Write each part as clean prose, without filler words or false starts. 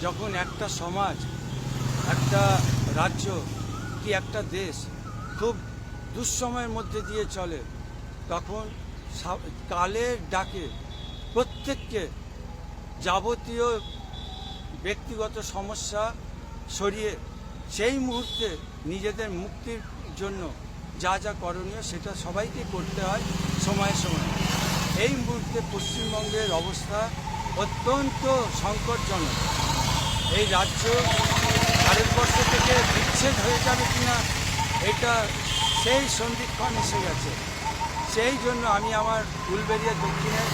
যখন একটা সমাজ, একটা রাজ্য কি একটা দেশ খুব দুঃসময়ের মধ্যে দিয়ে চলে, তখন কালের ডাকে প্রত্যেককে যাবতীয় ব্যক্তিগত সমস্যা সরিয়ে সেই মুহূর্তে নিজেদের মুক্তির জন্য যা যা করণীয় সেটা সবাইকে করতে হয় সময়ে সময়ে। এই মুহূর্তে পশ্চিমবঙ্গের অবস্থা অত্যন্ত সংকটজনক। এই রাজ্য ভারতবর্ষ থেকে বিচ্ছেদ হয়ে যাবে কিনা এটা সেই সন্ধিক্ষণ এসে গেছে। সেই জন্য আমি আমার উলবেড়িয়া দক্ষিণের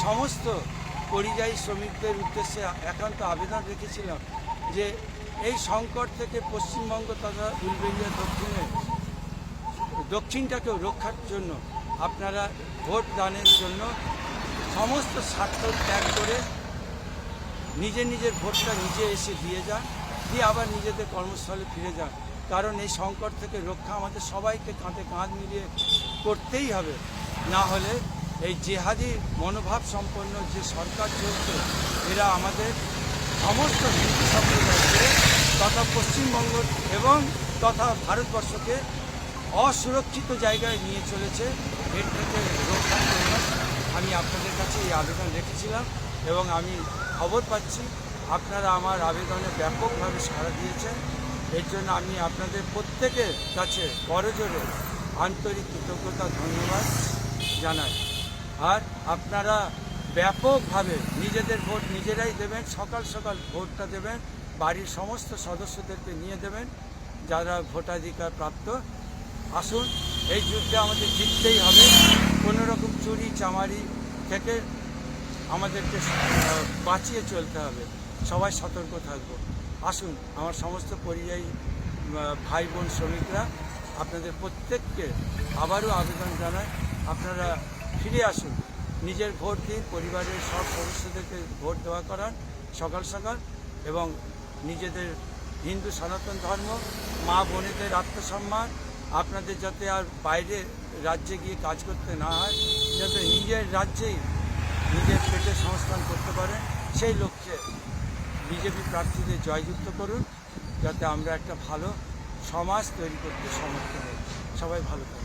সমস্ত পরিযায়ী শ্রমিকদের উদ্দেশ্যে একান্ত আবেদন রেখেছিলাম যে এই সংকট থেকে পশ্চিমবঙ্গ তথা উলবেড়িয়া দক্ষিণটাকেও রক্ষার জন্য আপনারা ভোট দানের জন্য সমস্ত স্বার্থ ত্যাগ করে নিজের নিজের ভোটটা নিজে এসে দিয়ে যান, দিয়ে আবার নিজেদের কর্মস্থলে ফিরে যান। কারণ এই সংকট থেকে রক্ষা আমাদের সবাইকে কাঁধে কাঁধ মিলিয়ে করতেই হবে। না হলে এই জেহাদি মনোভাব সম্পন্ন যে সরকার চলছে, এরা আমাদের সমস্ত হিন্দু সম্প্রদায়কে তথা পশ্চিমবঙ্গ এবং তথা ভারতবর্ষকে অসুরক্ষিত জায়গায় নিয়ে চলেছে। এর থেকে রক্ষার জন্য আমি আপনাদের কাছে এই আবেদন রেখেছিলাম এবং আমি খবর পাচ্ছি আপনারা আমার আবেদনে ব্যাপকভাবে সাড়া দিয়েছেন। এর জন্য আমি আপনাদের প্রত্যেকের কাছে করজোরে আন্তরিক কৃতজ্ঞতা ধন্যবাদ জানাই। আর আপনারা ব্যাপকভাবে নিজেদের ভোট নিজেরাই দেবেন, সকাল সকাল ভোটটা দেবেন, বাড়ির সমস্ত সদস্যদেরকে নিয়ে দেবেন যারা ভোটাধিকার প্রাপ্ত। আসুন, এই যুদ্ধে আমাদের জিততেই হবে। কোনো রকম চুরি চামারি থেকে আমাদেরকে বাঁচিয়ে চলতে হবে। সবাই সতর্ক থাকব। আসুন, আমার সমস্ত পরিযায়ী ভাই বোন শ্রমিকরা আপনাদের প্রত্যেককে আবারও আবেদন জানায়, আপনারা ফিরে আসুন, নিজের ভোট দিন, পরিবারের সব সদস্যদেরকে ভোট দেওয়া করান সকাল সকাল, এবং নিজেদের হিন্দু সনাতন ধর্ম, মা বোনেদের আত্মসম্মান, আপনাদের যাতে আর বাইরে রাজ্যে গিয়ে কাজ করতে না হয়, যাতে নিজের রাজ্যেই নিজের পেটের সংস্থান করতে পারেন, সেই লক্ষ্যে বিজেপি প্রার্থীদের জয়যুক্ত করুন, যাতে আমরা একটা ভালো সমাজ তৈরি করতে সমর্থ হই। সবাই ভালো থাকুন।